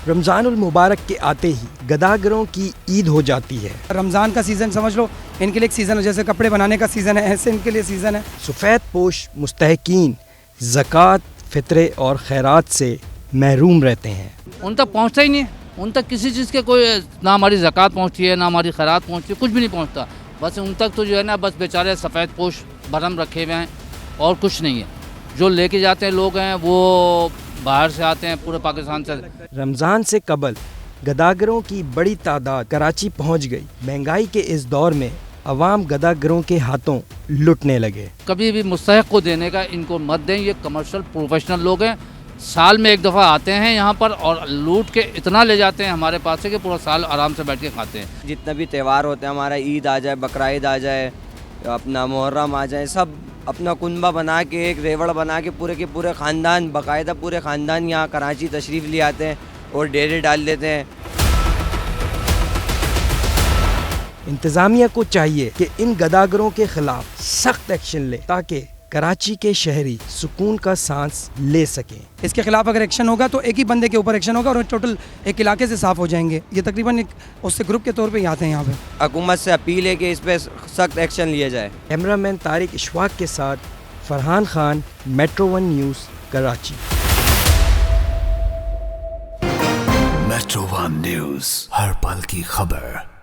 رمضان المبارک کے آتے ہی گداگروں کی عید ہو جاتی ہے۔ رمضان کا سیزن سمجھ لو ان کے لیے ایک سیزن ہے، جیسے کپڑے بنانے کا سیزن ہے، ایسے ان کے لیے سیزن ہے۔ سفید پوش مستحقین زکوٰۃ، فطرے اور خیرات سے محروم رہتے ہیں۔ ان تک پہنچتا ہی نہیں، ان تک کسی چیز کے کوئی نہ ہماری زکوٰۃ پہنچتی ہے، نہ ہماری خیرات پہنچتی ہے، کچھ بھی نہیں پہنچتا۔ بس ان تک تو جو ہے نا بس بیچارے سفید پوش بھرم رکھے ہوئے ہیں اور کچھ نہیں ہے۔ جو لے کے جاتے ہیں لوگ ہیں وہ باہر سے آتے ہیں، پورے پاکستان سے۔ رمضان سے قبل گداگروں کی بڑی تعداد کراچی پہنچ گئی۔ مہنگائی کے اس دور میں عوام گداگروں کے ہاتھوں لٹنے لگے۔ کبھی بھی مستحق کو دینے کا ان کو مت دیں، یہ کمرشل پروفیشنل لوگ ہیں، سال میں ایک دفعہ آتے ہیں یہاں پر اور لوٹ کے اتنا لے جاتے ہیں ہمارے پاس سے کہ پورا سال آرام سے بیٹھ کے کھاتے ہیں۔ جتنا بھی تہوار ہوتے ہیں ہمارا، عید آ جائے، بقرعید آ جائے، اپنا محرم آ جائے، سب اپنا کنبہ بنا کے ایک ریوڑ بنا کے پورے خاندان، باقاعدہ پورے خاندان یہاں کراچی تشریف لے آتے ہیں اور ڈیرے ڈال دیتے ہیں۔ انتظامیہ کو چاہیے کہ ان گداگروں کے خلاف سخت ایکشن لے تاکہ کراچی کے شہری سکون کا سانس لے سکیں۔ اس کے خلاف اگر ایکشن ہوگا تو ایک ہی بندے کے اوپر ایکشن ہوگا اور ٹوٹل ایک علاقے سے صاف ہو جائیں گے۔ یہ تقریباً ایک اس سے گروپ کے طور پہ ہی آتے ہیں یہاں پہ۔ حکومت سے اپیل ہے کہ اس پہ سخت ایکشن لیا جائے۔ کیمرہ مین طارق اشفاق کے ساتھ Farhan Khan, metro one news, Karachi. Metro one news, ہر پل کی خبر۔